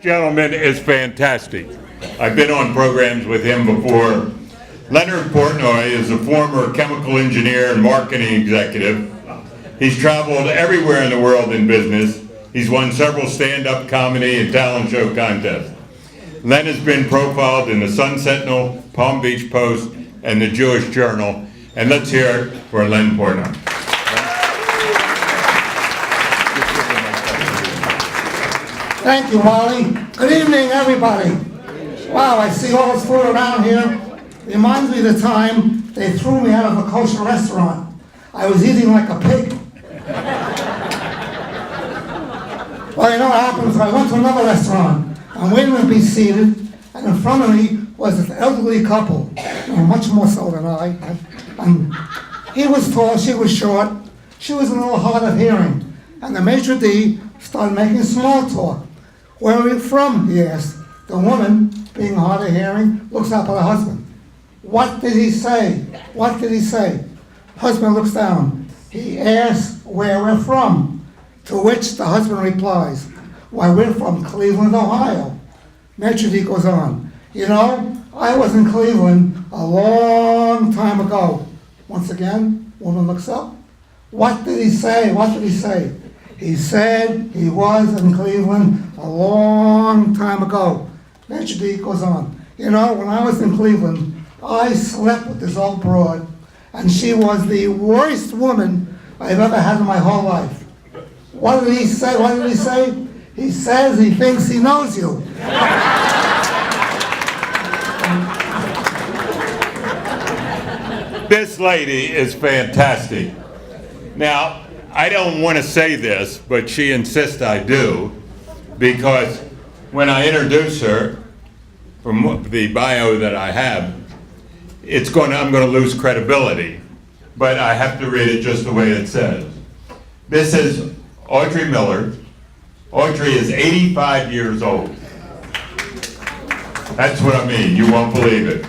gentleman is fantastic. I've been on programs with him before. Leonard Portnoy is a former chemical engineer and marketing executive. He's traveled everywhere in the world in business. He's won several stand-up comedy and talent show contests. Len has been profiled in the Sun Sentinel, Palm Beach Post, and the Jewish Journal. And let's hear it for Len Portnoy. Thank you, Wally. Good evening, everybody. Wow, I see all this food around here. Reminds me of the time they threw me out of a kosher restaurant. I was eating like a pig. Well, you know what happened? So I went to another restaurant. I'm waiting to be seated, and in front of me was this elderly couple, much more so than I. And he was tall, she was short. She was a little hard of hearing. And the maitre d' started making small talk. "Where are you from?" he asked. The woman, being hard of hearing, looks up at her husband. "What did he say? What did he say?" Husband looks down. He asks where we're from, to which the husband replies, "Why, we're from Cleveland, Ohio." Maitre d' goes on, "You know, I was in Cleveland a long time ago." Once again, woman looks up. "What did he say? What did he say?" "He said he was in Cleveland a long time ago." Maitre d' goes on, "You know, when I was in Cleveland, I slept with this old broad, and she was the worst woman I've ever had in my whole life." "What did he say? What did he say?" "He says he thinks he knows you." This lady is fantastic. Now, I don't want to say this, but she insists I do, because when I introduce her, from the bio that I have, I'm going to lose credibility, but I have to read it just the way it says. This is Audrey Miller. Audrey is 85 years old. That's what I mean. You won't believe it.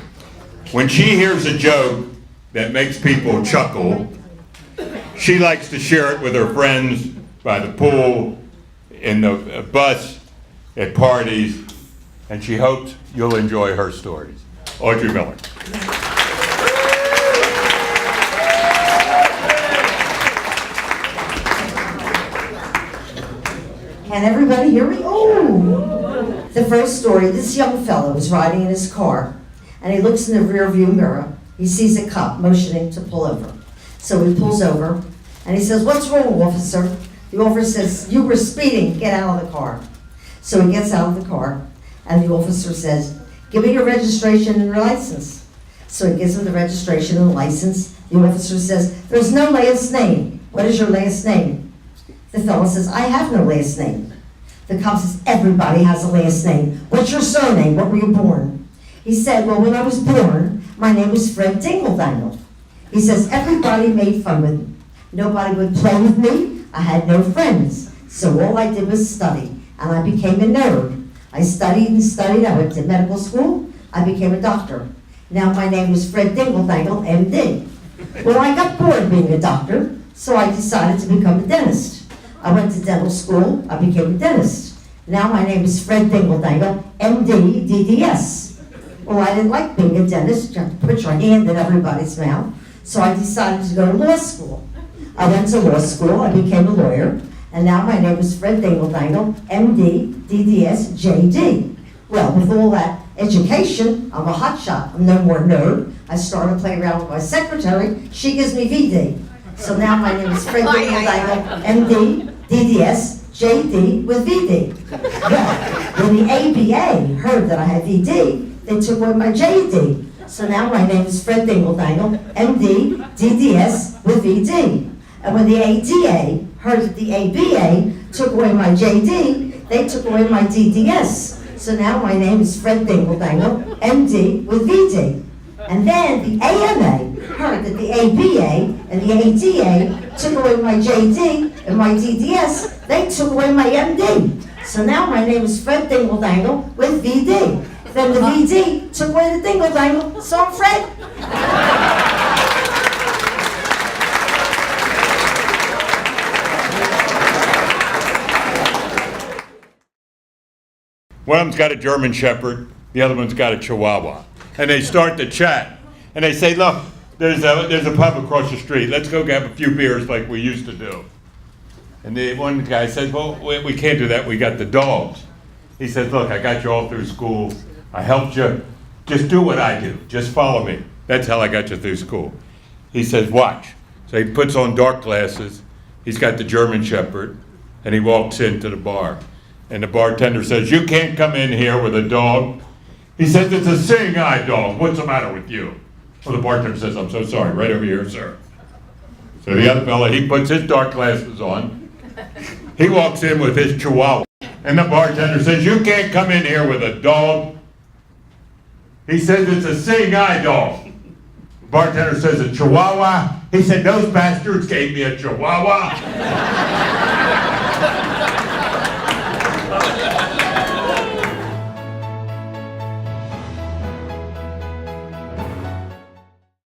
When she hears a joke that makes people chuckle, she likes to share it with her friends by the pool, in the bus, at parties, and she hopes you'll enjoy her stories. Audrey Miller. Can everybody hear me? Oh! The first story, this young fellow was riding in his car, and he looks in the rear view mirror. He sees a cop motioning to pull over. So he pulls over, and he says, "What's wrong, officer?" The officer says, "You were speeding, get out of the car." So he gets out of the car, and the officer says, "Give me your registration and your license." So he gives him the registration and the license. The officer says, "There's no last name. What is your last name?" The fellow says, "I have no last name." The cop says, "Everybody has a last name. What's your surname? What were you born?" He said, "Well, when I was born, my name was Fred Dingledangle." He says, "Everybody made fun with me. Nobody would play with me. I had no friends. So all I did was study, and I became a nerd. I studied and studied. I went to medical school. I became a doctor. Now my name was Fred Dingledangle, MD. Well, I got bored being a doctor, so I decided to become a dentist. I went to dental school. I became a dentist. Now my name is Fred Dingledangle, MD, DDS. Well, I didn't like being a dentist. You have to put your hand in everybody's mouth. So I decided to go to law school. I went to law school. I became a lawyer. And now my name is Fred Dingledangle, MD, DDS, JD. Well, with all that education, I'm a hotshot. I'm no more nerd. I started playing around with my secretary. She gives me VD. So now my name is Fred Dingledangle, MD, DDS, JD with VD. Well, when the ABA heard that I had VD, they took away my JD. So now my name is Fred Dingledangle, MD, DDS with VD. And when the ADA heard that the ABA took away my JD, they took away my DDS. So now my name is Fred Dingledangle, MD with VD. And then the AMA heard that the ABA and the ADA took away my JD and my DDS, they took away my MD. So now my name is Fred Dingledangle with VD. Then the VD took away the Dingledangle, so I'm Fred. One of them's got a German Shepherd, the other one's got a Chihuahua. And they start to chat. And they say, look, there's a pub across the street. Let's go have a few beers like we used to do. And the one guy says, well, we can't do that. We got the dogs. He says, look, I got you all through school. I helped you. Just do what I do. Just follow me. That's how I got you through school. He says, watch. So he puts on dark glasses. He's got the German Shepherd. And he walks into the bar. And the bartender says, you can't come in here with a dog. He says, it's a seeing eye dog. What's the matter with you? Well, the bartender says, I'm so sorry. Right over here, sir. So the other fella, he puts his dark glasses on. He walks in with his Chihuahua. And the bartender says, you can't come in here with a dog. He says, it's a seeing eye dog. The bartender says, a Chihuahua. He said, those bastards gave me a Chihuahua.